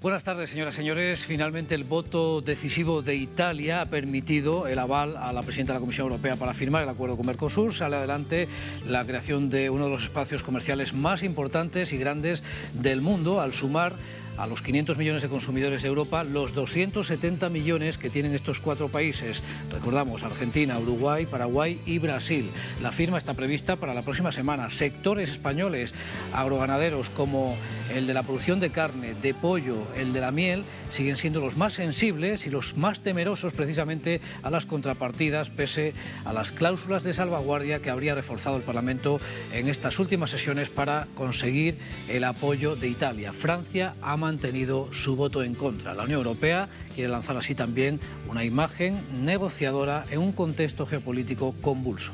Buenas tardes, señoras y señores. Finalmente el voto decisivo de Italia ha permitido el aval a la presidenta de la Comisión Europea para firmar el acuerdo con Mercosur. Sale adelante la creación de uno de los espacios comerciales más importantes y grandes del mundo, al sumar a los 500 millones de consumidores de Europa los 270 millones que tienen estos 4 países. Recordamos, Argentina, Uruguay, Paraguay y Brasil. La firma está prevista para la próxima semana. Sectores españoles agroganaderos como el de la producción de carne, de pollo, el de la miel, siguen siendo los más sensibles y los más temerosos precisamente a las contrapartidas, pese a las cláusulas de salvaguardia que habría reforzado el Parlamento en estas últimas sesiones para conseguir el apoyo de Italia. Francia ha mantenido su voto en contra. La Unión Europea quiere lanzar así también una imagen negociadora en un contexto geopolítico convulso.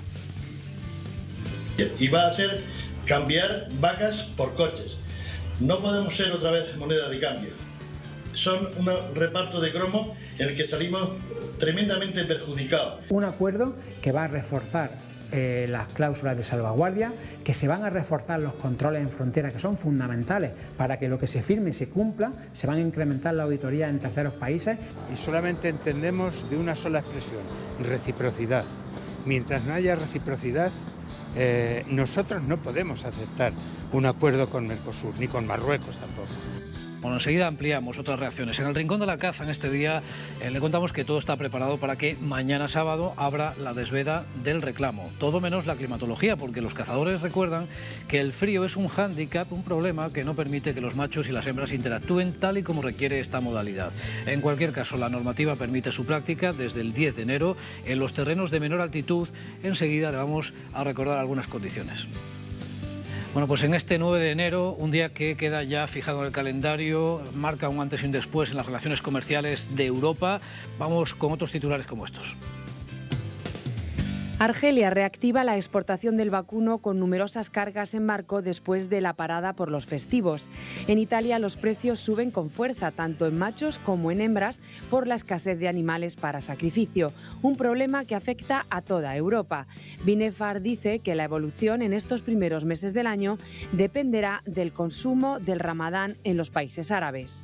Y va a ser cambiar vacas por coches. No podemos ser otra vez moneda de cambio. Son un reparto de cromo en el que salimos tremendamente perjudicados. Un acuerdo que va a reforzar las cláusulas de salvaguardia, que se van a reforzar los controles en frontera, que son fundamentales para que lo que se firme se cumpla. Se van a incrementar la auditoría en terceros países. Y solamente entendemos de una sola expresión: reciprocidad. Mientras no haya reciprocidad, nosotros no podemos aceptar un acuerdo con Mercosur, ni con Marruecos tampoco. Bueno, enseguida ampliamos otras reacciones. En el Rincón de la Caza, en este día, le contamos que todo está preparado para que mañana sábado abra la desveda del reclamo. Todo menos la climatología, porque los cazadores recuerdan que el frío es un hándicap, un problema que no permite que los machos y las hembras interactúen tal y como requiere esta modalidad. En cualquier caso, la normativa permite su práctica desde el 10 de enero en los terrenos de menor altitud. Enseguida le vamos a recordar algunas condiciones. Bueno, pues en este 9 de enero, un día que queda ya fijado en el calendario, marca un antes y un después en las relaciones comerciales de Europa. Vamos con otros titulares como estos. Argelia reactiva la exportación del vacuno con numerosas cargas en barco después de la parada por los festivos. En Italia los precios suben con fuerza, tanto en machos como en hembras, por la escasez de animales para sacrificio, un problema que afecta a toda Europa. Binefar dice que la evolución en estos primeros meses del año dependerá del consumo del Ramadán en los países árabes.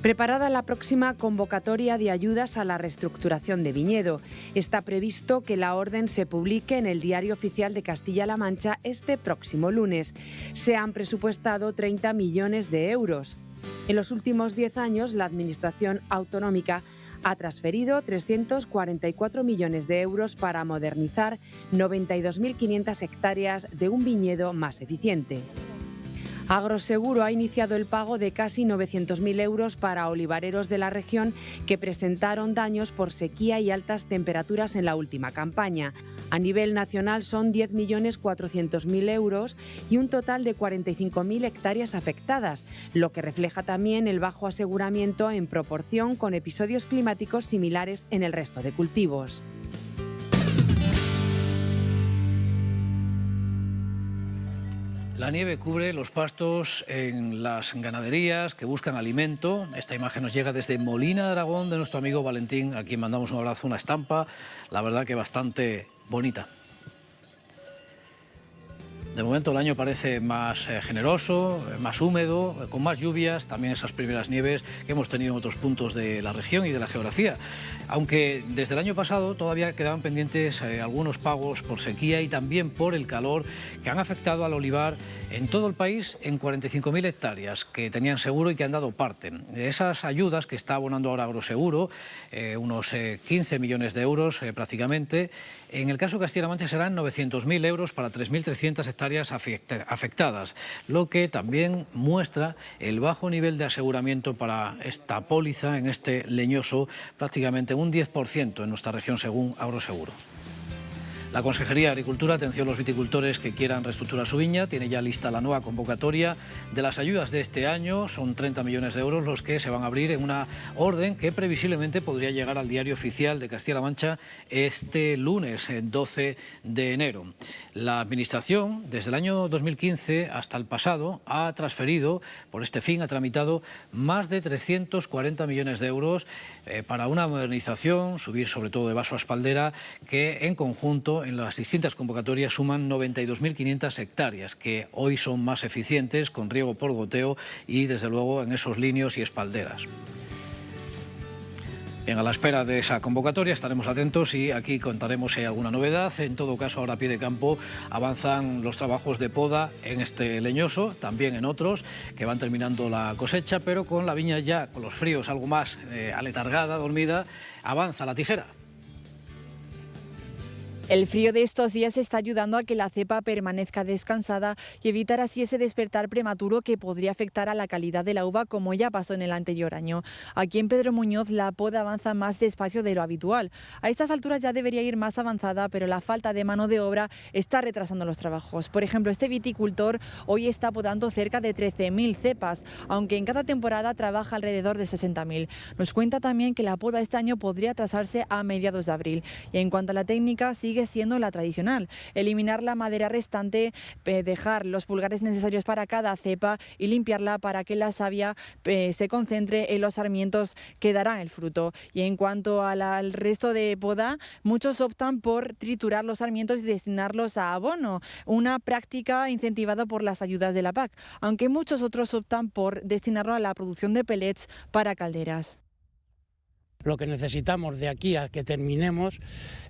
Preparada la próxima convocatoria de ayudas a la reestructuración de viñedo. Está previsto que la orden se publique en el Diario Oficial de Castilla-La Mancha este próximo lunes. Se han presupuestado 30 millones de euros. En los últimos 10 años, la Administración autonómica ha transferido 344 millones de euros para modernizar 92.500 hectáreas de un viñedo más eficiente. Agroseguro ha iniciado el pago de casi 900.000 euros para olivareros de la región que presentaron daños por sequía y altas temperaturas en la última campaña. A nivel nacional son 10.400.000 euros y un total de 45.000 hectáreas afectadas, lo que refleja también el bajo aseguramiento en proporción con episodios climáticos similares en el resto de cultivos. La nieve cubre los pastos en las ganaderías que buscan alimento. Esta imagen nos llega desde Molina de Aragón, de nuestro amigo Valentín, a quien mandamos un abrazo, una estampa, la verdad que bastante bonita. De momento el año parece más generoso, más húmedo, con más lluvias, también esas primeras nieves que hemos tenido en otros puntos de la región y de la geografía. Aunque desde el año pasado todavía quedaban pendientes algunos pagos por sequía y también por el calor que han afectado al olivar en todo el país en 45.000 hectáreas que tenían seguro y que han dado parte. De esas ayudas que está abonando ahora Agroseguro, unos 15 millones de euros prácticamente, en el caso de Castilla-La Mancha serán 900.000 euros para 3.300 hectáreas afectadas, lo que también muestra el bajo nivel de aseguramiento para esta póliza en este leñoso, prácticamente un 10% en nuestra región según Agroseguro. La Consejería de Agricultura, atención a los viticultores que quieran reestructurar su viña, tiene ya lista la nueva convocatoria de las ayudas de este año. Son 30 millones de euros los que se van a abrir en una orden que previsiblemente podría llegar al Diario Oficial de Castilla-La Mancha este lunes, 12 de enero. La Administración, desde el año 2015 hasta el pasado, ha transferido, por este fin, ha tramitado más de 340 millones de euros para una modernización, subir sobre todo de vaso a espaldera, que en conjunto en las distintas convocatorias suman 92.500 hectáreas, que hoy son más eficientes con riego por goteo y, desde luego, en esos líneos y espalderas. Bien, a la espera de esa convocatoria estaremos atentos y aquí contaremos si hay alguna novedad. En todo caso, ahora a pie de campo avanzan los trabajos de poda en este leñoso, también en otros que van terminando la cosecha, pero con la viña ya, con los fríos algo más aletargada, dormida, avanza la tijera. El frío de estos días está ayudando a que la cepa permanezca descansada y evitar así ese despertar prematuro que podría afectar a la calidad de la uva, como ya pasó en el anterior año. Aquí en Pedro Muñoz la poda avanza más despacio de lo habitual. A estas alturas ya debería ir más avanzada, pero la falta de mano de obra está retrasando los trabajos. Por ejemplo, este viticultor hoy está podando cerca de 13.000 cepas, aunque en cada temporada trabaja alrededor de 60.000. Nos cuenta también que la poda este año podría atrasarse a mediados de abril. Y en cuanto a la técnica, sigue siendo la tradicional: eliminar la madera restante, dejar los pulgares necesarios para cada cepa y limpiarla para que la savia se concentre en los sarmientos que darán el fruto. Y en cuanto al resto de poda, muchos optan por triturar los sarmientos y destinarlos a abono, una práctica incentivada por las ayudas de la PAC, aunque muchos otros optan por destinarlo a la producción de pellets para calderas. Lo que necesitamos de aquí a que terminemos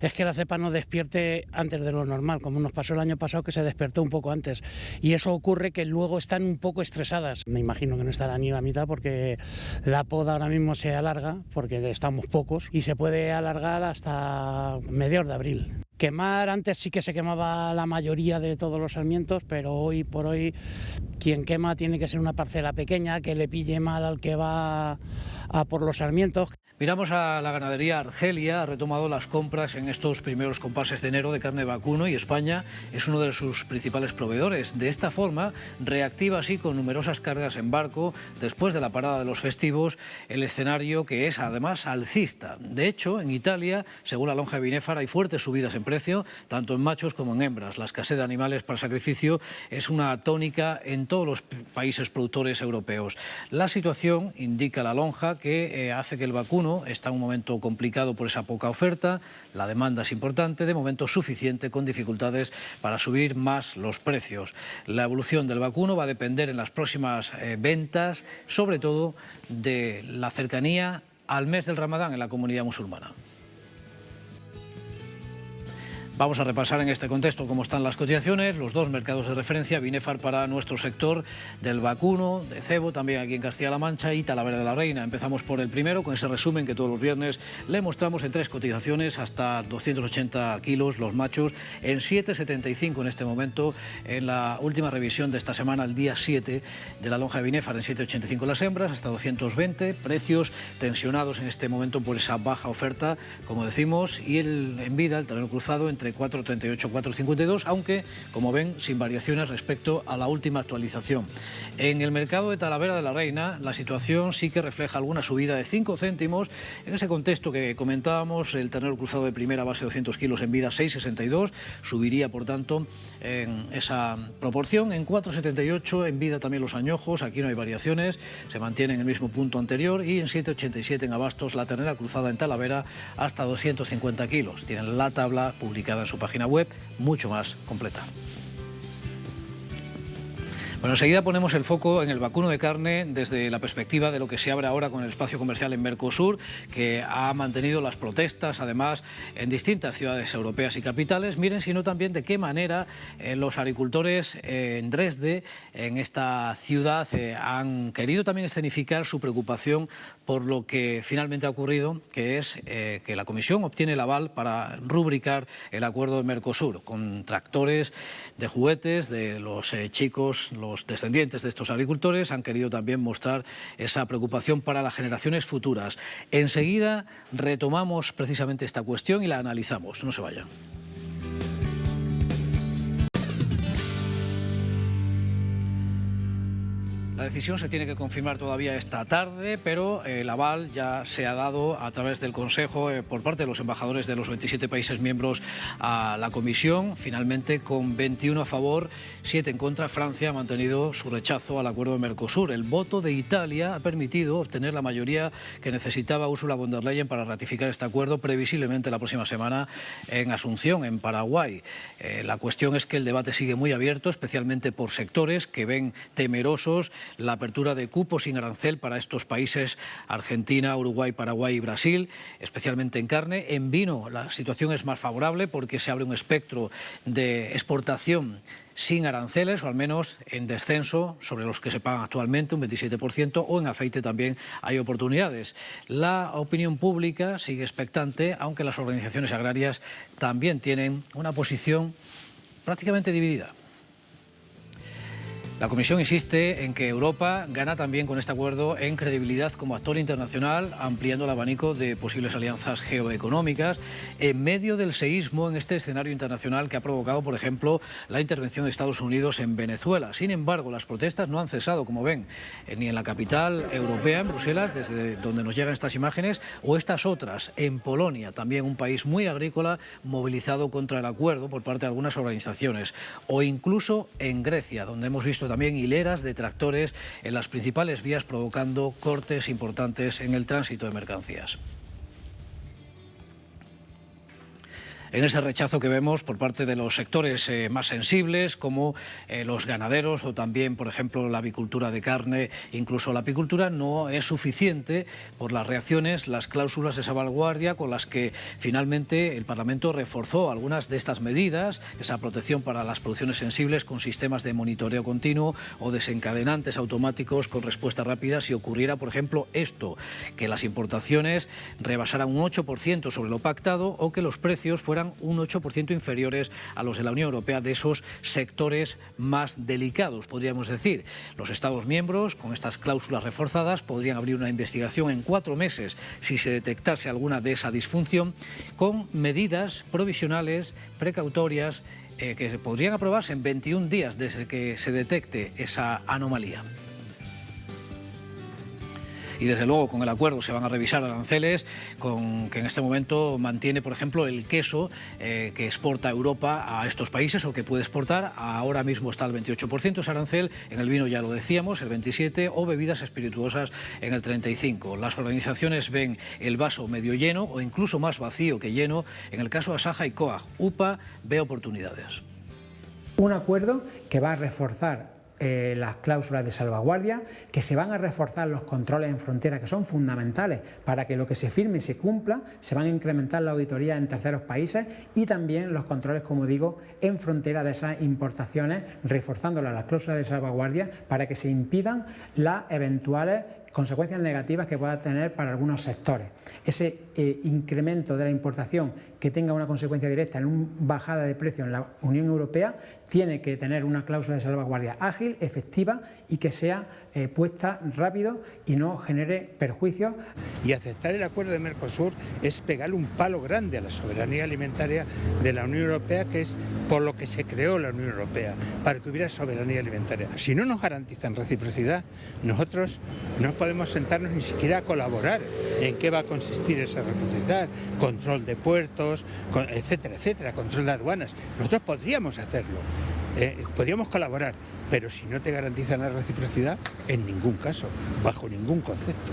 es que la cepa no despierte antes de lo normal, como nos pasó el año pasado, que se despertó un poco antes. Y eso ocurre que luego están un poco estresadas. Me imagino que no estará ni la mitad, porque la poda ahora mismo se alarga, porque estamos pocos, y se puede alargar hasta mediados de abril. Quemar, antes sí que se quemaba la mayoría de todos los sarmientos, pero hoy por hoy quien quema tiene que ser una parcela pequeña, que le pille mal al que va a por los sarmientos. Miramos a la ganadería. Argelia ha retomado las compras en estos primeros compases de enero de carne de vacuno y España es uno de sus principales proveedores. De esta forma, reactiva así con numerosas cargas en barco después de la parada de los festivos el escenario, que es además alcista. De hecho, en Italia, según la lonja de Binefar, hay fuertes subidas en precio, tanto en machos como en hembras. La escasez de animales para sacrificio es una tónica en todos los países productores europeos. La situación, indica la lonja, que hace que el vacuno está en un momento complicado por esa poca oferta. La demanda es importante, de momento suficiente, con dificultades para subir más los precios. La evolución del vacuno va a depender en las próximas ventas, sobre todo de la cercanía al mes del Ramadán en la comunidad musulmana. Vamos a repasar en este contexto cómo están las cotizaciones, los dos mercados de referencia, Binefar para nuestro sector del vacuno, de cebo, también aquí en Castilla-La Mancha, y Talavera de la Reina. Empezamos por el primero, con ese resumen que todos los viernes le mostramos en 3 cotizaciones, hasta 280 kilos los machos, en 7,75 en este momento, en la última revisión de esta semana, el día 7 de la lonja de Binefar, en 7,85 las hembras, hasta 220, precios tensionados en este momento por esa baja oferta, como decimos, y en vida, el terreno cruzado, entre 4,38 y 4,52, aunque, como ven, sin variaciones respecto a la última actualización. En el mercado de Talavera de la Reina, la situación sí que refleja alguna subida de 5 céntimos. En ese contexto que comentábamos, el ternero cruzado de primera base de 200 kilos en vida, 6,62, subiría, por tanto, en esa proporción. En 4,78 en vida también los añojos, aquí no hay variaciones, se mantiene en el mismo punto anterior, y en 7,87 en abastos la ternera cruzada en Talavera, hasta 250 kilos. Tienen la tabla publicada en su página web, mucho más completa. Bueno, enseguida ponemos el foco en el vacuno de carne desde la perspectiva de lo que se abre ahora con el espacio comercial en Mercosur, que ha mantenido las protestas, además, en distintas ciudades europeas y capitales. Miren, sino también de qué manera los agricultores en Dresde, en esta ciudad, han querido también escenificar su preocupación por lo que finalmente ha ocurrido, que es que la Comisión obtiene el aval para rubricar el acuerdo de Mercosur, con tractores de juguetes de los chicos, los descendientes de estos agricultores. Han querido también mostrar esa preocupación para las generaciones futuras. Enseguida retomamos precisamente esta cuestión y la analizamos. No se vayan. La decisión se tiene que confirmar todavía esta tarde, pero el aval ya se ha dado a través del Consejo por parte de los embajadores de los 27 países miembros a la Comisión. Finalmente, con 21 a favor, 7 en contra, Francia ha mantenido su rechazo al acuerdo de Mercosur. El voto de Italia ha permitido obtener la mayoría que necesitaba Ursula von der Leyen para ratificar este acuerdo, previsiblemente la próxima semana en Asunción, en Paraguay. La cuestión es que el debate sigue muy abierto, especialmente por sectores que ven temerosos la apertura de cupos sin arancel para estos países, Argentina, Uruguay, Paraguay y Brasil, especialmente en carne. En vino la situación es más favorable porque se abre un espectro de exportación sin aranceles, o al menos en descenso sobre los que se pagan actualmente, un 27%, o en aceite también hay oportunidades. La opinión pública sigue expectante, aunque las organizaciones agrarias también tienen una posición prácticamente dividida. La Comisión insiste en que Europa gana también con este acuerdo en credibilidad como actor internacional, ampliando el abanico de posibles alianzas geoeconómicas en medio del seísmo en este escenario internacional que ha provocado, por ejemplo, la intervención de Estados Unidos en Venezuela. Sin embargo, las protestas no han cesado, como ven, ni en la capital europea, en Bruselas, desde donde nos llegan estas imágenes, o estas otras, en Polonia, también un país muy agrícola, movilizado contra el acuerdo por parte de algunas organizaciones, o incluso en Grecia, donde hemos visto también hileras de tractores en las principales vías, provocando cortes importantes en el tránsito de mercancías. En ese rechazo que vemos por parte de los sectores más sensibles, como los ganaderos o también, por ejemplo, la avicultura de carne, incluso la apicultura, no es suficiente por las reacciones, las cláusulas de salvaguardia con las que finalmente el Parlamento reforzó algunas de estas medidas, esa protección para las producciones sensibles con sistemas de monitoreo continuo o desencadenantes automáticos con respuesta rápida si ocurriera, por ejemplo, esto, que las importaciones rebasaran un 8% sobre lo pactado o que los precios fueran un 8% inferiores a los de la Unión Europea de esos sectores más delicados, podríamos decir. Los Estados miembros, con estas cláusulas reforzadas, podrían abrir una investigación en 4 meses si se detectase alguna de esa disfunción, con medidas provisionales, precautorias, que podrían aprobarse en 21 días desde que se detecte esa anomalía. Y desde luego con el acuerdo se van a revisar aranceles que en este momento mantiene, por ejemplo, el queso que exporta Europa a estos países o que puede exportar. Ahora mismo está el 28% ese arancel, en el vino ya lo decíamos, el 27%, o bebidas espirituosas en el 35%. Las organizaciones ven el vaso medio lleno o incluso más vacío que lleno. En el caso de Asaja y Coag, UPA ve oportunidades. Un acuerdo que va a reforzar las cláusulas de salvaguardia, que se van a reforzar los controles en frontera, que son fundamentales para que lo que se firme se cumpla. Se van a incrementar la auditoría en terceros países y también los controles, como digo, en frontera de esas importaciones, reforzando las cláusulas de salvaguardia para que se impidan las eventuales consecuencias negativas que pueda tener para algunos sectores. Ese incremento de la importación que tenga una consecuencia directa en una bajada de precio en la Unión Europea tiene que tener una cláusula de salvaguardia ágil, efectiva y que sea puesta rápido y no genere perjuicios. Y aceptar el acuerdo de Mercosur es pegarle un palo grande a la soberanía alimentaria de la Unión Europea, que es por lo que se creó la Unión Europea, para que hubiera soberanía alimentaria. Si no nos garantizan reciprocidad, nosotros no podemos sentarnos ni siquiera a colaborar en qué va a consistir esa reciprocidad, control de puertos, etcétera, etcétera, control de aduanas. Nosotros podríamos hacerlo, podríamos colaborar, pero si no te garantizan la reciprocidad, en ningún caso, bajo ningún concepto.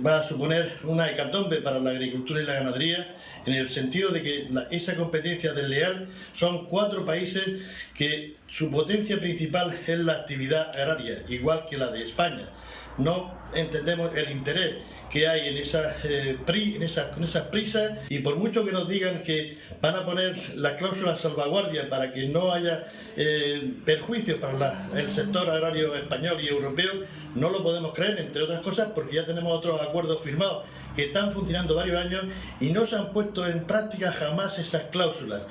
Va a suponer una hecatombe para la agricultura y la ganadería, en el sentido de que esa competencia desleal son 4 países que su potencia principal es la actividad agraria, igual que la de España. No entendemos el interés que hay en esas prisas, y por mucho que nos digan que van a poner la cláusula salvaguardia para que no haya perjuicios para el sector agrario español y europeo, no lo podemos creer, entre otras cosas porque ya tenemos otros acuerdos firmados que están funcionando varios años y no se han puesto en práctica jamás esas cláusulas.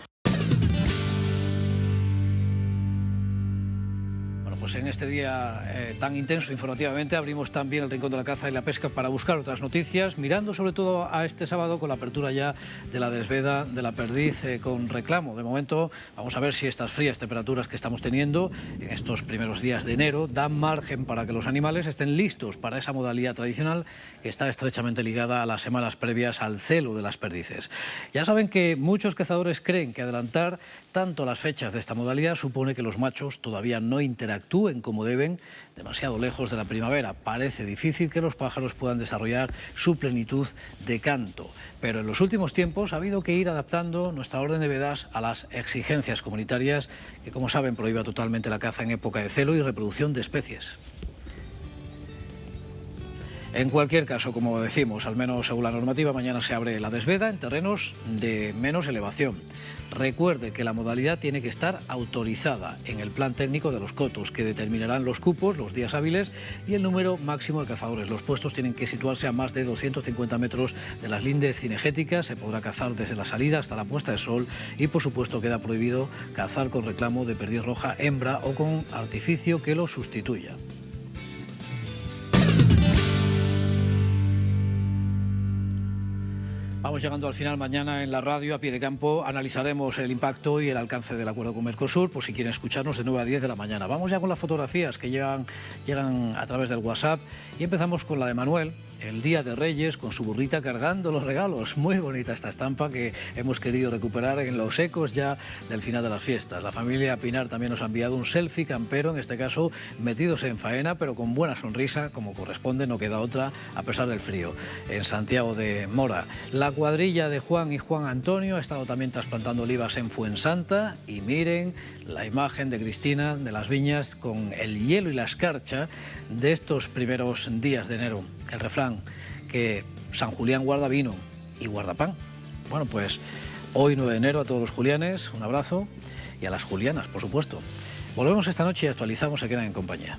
pues en este día tan intenso informativamente abrimos también el Rincón de la Caza y la Pesca para buscar otras noticias, mirando sobre todo a este sábado con la apertura ya de la desveda de la perdiz con reclamo. De momento vamos a ver si estas frías temperaturas que estamos teniendo en estos primeros días de enero dan margen para que los animales estén listos para esa modalidad tradicional que está estrechamente ligada a las semanas previas al celo de las perdices. Ya saben que muchos cazadores creen que adelantar tanto las fechas de esta modalidad supone que los machos todavía no interactúen como deben, demasiado lejos de la primavera. Parece difícil que los pájaros puedan desarrollar su plenitud de canto. Pero en los últimos tiempos ha habido que ir adaptando nuestra orden de vedas a las exigencias comunitarias que, como saben, prohíbe totalmente la caza en época de celo y reproducción de especies. En cualquier caso, como decimos, al menos según la normativa, mañana se abre la desveda en terrenos de menos elevación. Recuerde que la modalidad tiene que estar autorizada en el plan técnico de los cotos, que determinarán los cupos, los días hábiles y el número máximo de cazadores. Los puestos tienen que situarse a más de 250 metros de las lindes cinegéticas. Se podrá cazar desde la salida hasta la puesta de sol y, por supuesto, queda prohibido cazar con reclamo de perdiz roja hembra o con artificio que lo sustituya. Vamos llegando al final. Mañana en la radio, a pie de campo, analizaremos el impacto y el alcance del acuerdo con Mercosur, por si quieren escucharnos, de 9 a 10 de la mañana. Vamos ya con las fotografías que llegan a través del WhatsApp y empezamos con la de Manuel, el día de Reyes, con su burrita cargando los regalos. Muy bonita esta estampa que hemos querido recuperar en los ecos ya del final de las fiestas. La familia Pinar también nos ha enviado un selfie campero, en este caso metidos en faena, pero con buena sonrisa, como corresponde, no queda otra, a pesar del frío, en Santiago de Mora. La cuadrilla de Juan y Juan Antonio ha estado también trasplantando olivas en Fuensanta y miren la imagen de Cristina de las Viñas con el hielo y la escarcha de estos primeros días de enero. El refrán que San Julián guarda vino y guarda pan. Bueno, pues hoy 9 de enero a todos los julianes, un abrazo, y a las julianas, por supuesto. Volvemos esta noche y actualizamos, se quedan en compañía.